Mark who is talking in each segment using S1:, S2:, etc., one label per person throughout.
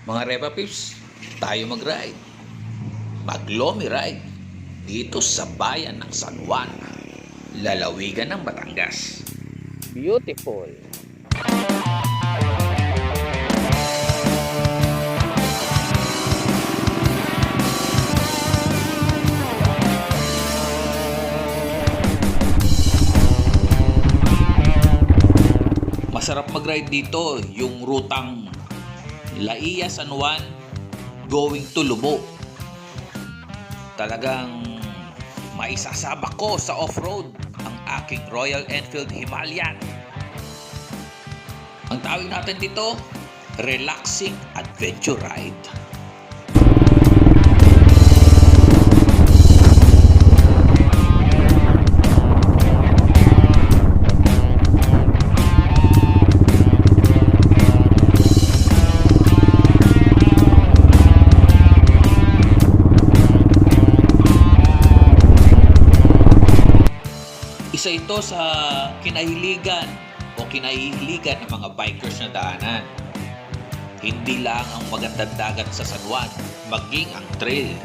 S1: Mga Repa Pips, tayo mag-ride. Mag-Lomi ride dito sa bayan ng San Juan, lalawigan ng Batangas. Beautiful. Masarap mag-ride dito yung rutang Laia San Juan going to Lubo. Talagang maisasabak ko sa off-road ang aking Royal Enfield Himalayan. Ang tawag natin dito, relaxing adventure ride. Isa ito sa kinahiligan o kinahihiligan ng mga bikers na daanan. Hindi lang ang magandang dagat sa San Juan, maging ang trail.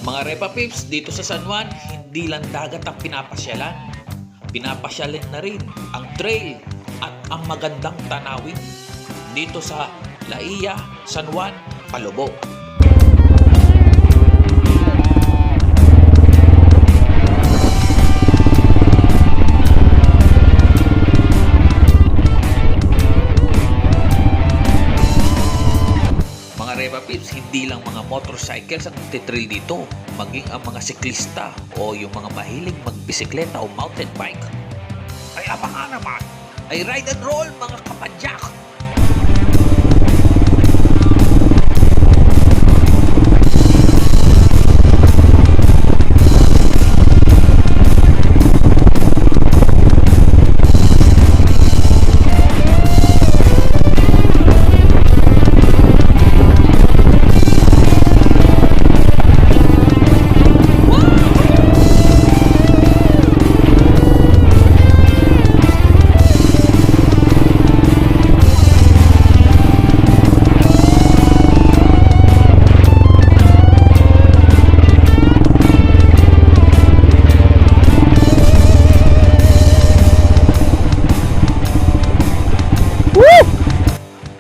S1: Mga Repa Pips, dito sa San Juan, hindi lang dagat ang pinapasyalan. Pinapasyalan na rin ang trail at ang magandang tanawin dito sa Laia, San Juan, Palobo. Mga Repa Pips, hindi lang mga motorcycles ang nagtitrail dito, maging ang mga siklista o yung mga mahilig magbisikleta o mountain bike. Kaya mga naman, ay ride and roll mga kapadyak!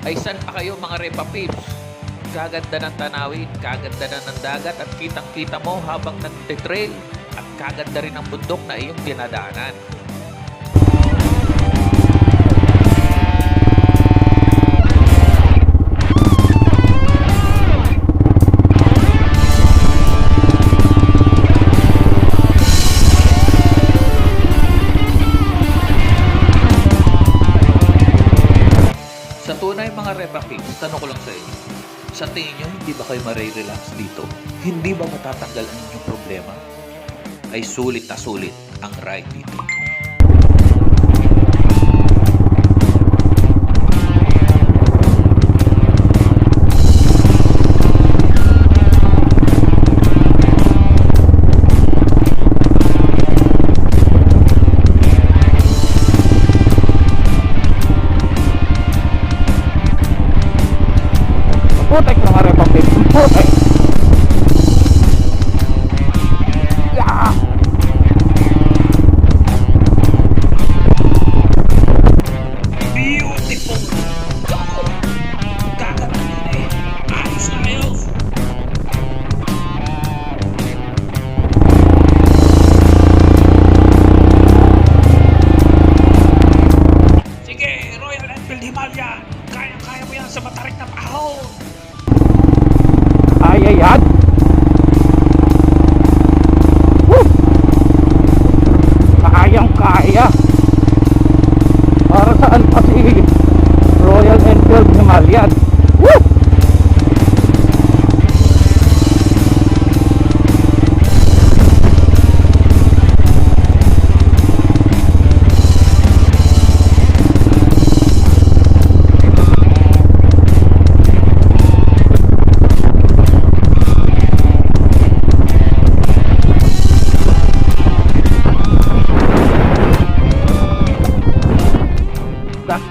S1: Ay saan pa kayo mga Repa Pips? Kaganda ng tanawin, kaganda na ng dagat at kitang-kita mo habang nagtitrail at kaganda rin ang bundok na iyong dinadaanan. Sa tunay mga Repa Pips, tanong ko lang sa inyo, sa tingin nyo, hindi ba kayo marirelax dito? Hindi ba matatanggal ang inyong problema? Ay sulit na sulit ang ride dito.
S2: Putek mga Repa Pips, putek! Yeah!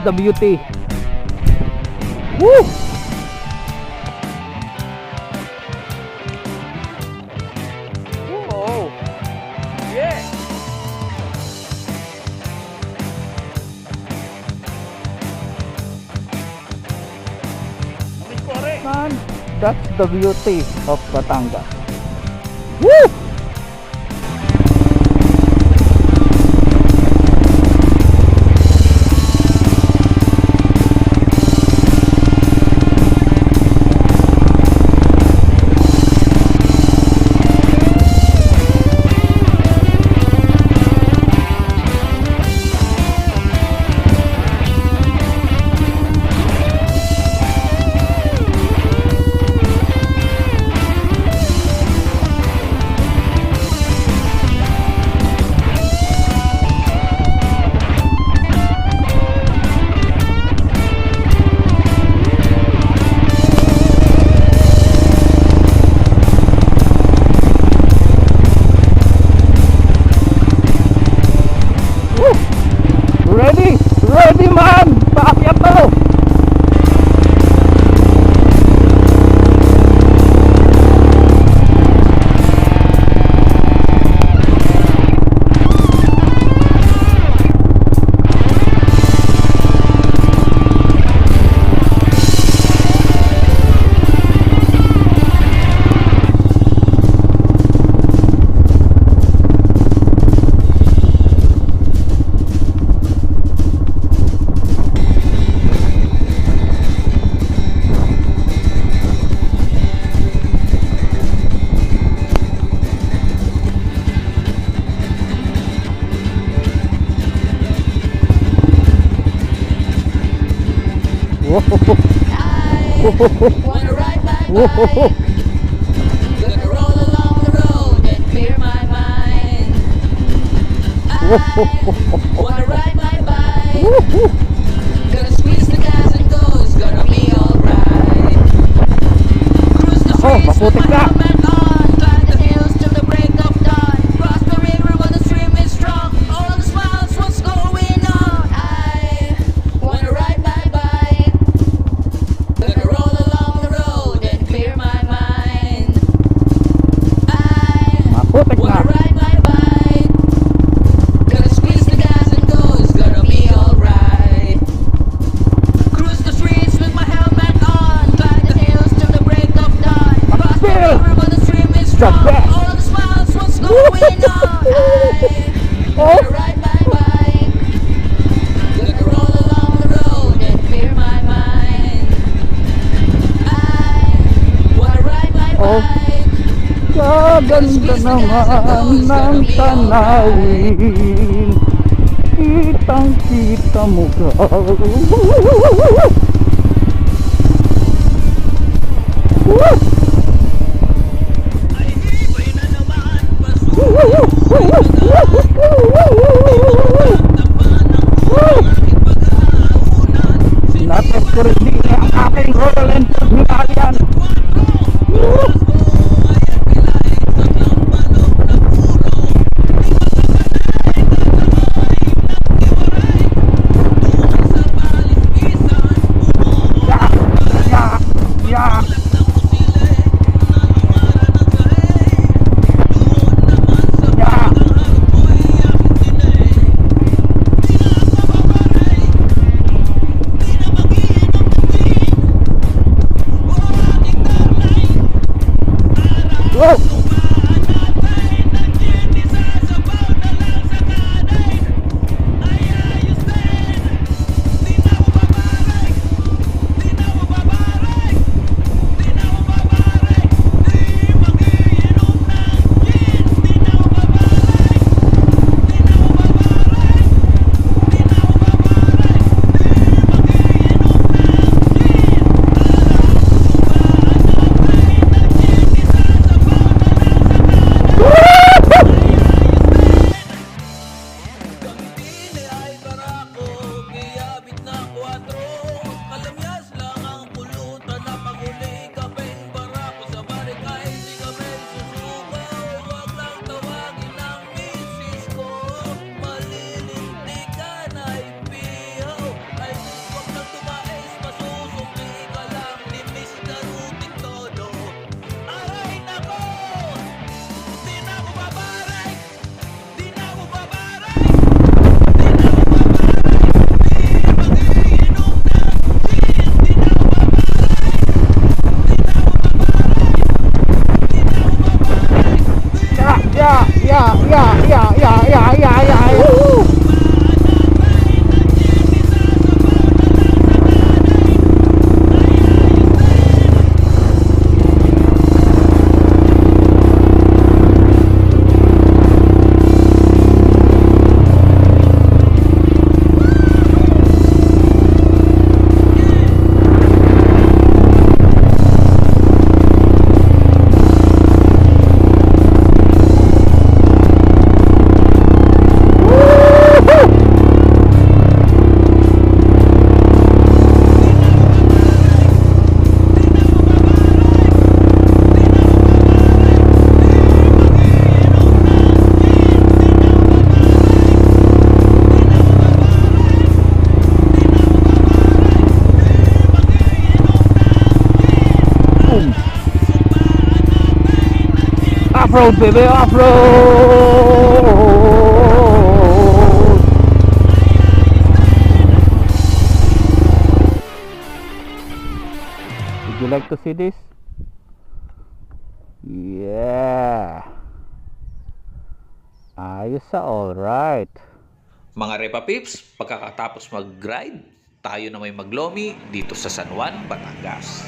S2: the beauty. Woo! Whoa! Yeah! Man, that's the beauty of Batangas. Woo! Ready? Ready man! Paakyat na lo!
S3: Wanna ride my bike, gonna roll along the road and clear my mind. I wanna ride my bike, gonna squeeze the gas and go, it's gonna be alright. Cruise the streets with my helmet on, climb the hills till the break of dawn. Cross the river while the stream is strong, all the smiles, what's going on? I wanna ride my bike, gonna roll along the road and clear my mind. I
S2: Maputik na!
S3: wanna ride my bike, gonna squeeze the gas and go, it's gonna be alright. Cruise the streets with my helmet on, climb the hills till the break of dawn. Cross the
S2: Bill!
S3: river while the stream is strong,
S2: best!
S3: all the smiles, what's going on? I wanna ride my bike, gonna roll along the road and clear my mind. I wanna ride my
S2: Oh.
S3: bike.
S2: Kaganda naman ng tanawin, kitang kita mo ka. Natas ko rin din ang aking Royal Enfield Himalayan. Yeah. Yeah. off-road, baby, off-road. Would you like to see this? Yeah. Ayos sa alright.
S1: Mga Repa Pips, pagkakatapos mag-ride, tayo na may maglomi dito sa San Juan, Batangas.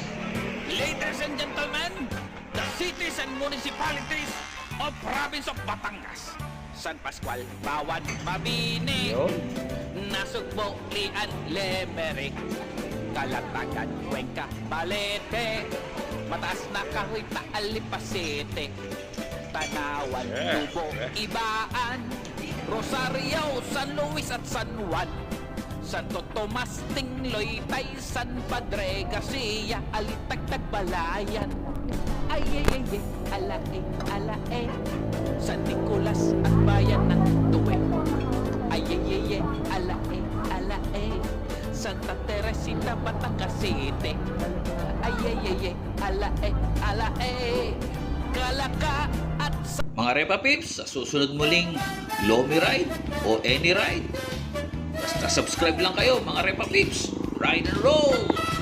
S4: Ladies and gentlemen, the cities and municipalities of province of Batangas, San Pascual, Bawan, Mabini, Nasugbo, Lian, Lemeric, Kalatagan, Cuenca, Balete, Mataas na Kahoy, Taalipasete, Tanawan, Tubo, Ibaan, Rosario, San Luis at San Juan, Santo Tomas, Tingloy, Tay, San Padre, Garcia, Alitagtag, Balayan, ay, alae, San Nicolas at Bayan ng Tuwe, ay, alae, Santa Teresita, Batangas City, ay, alae, Calaca at
S1: Mga Repa Pips, sa susunod muling Lomi Ride o Any Ride, basta subscribe lang kayo mga Repa Pips. Ride and roll!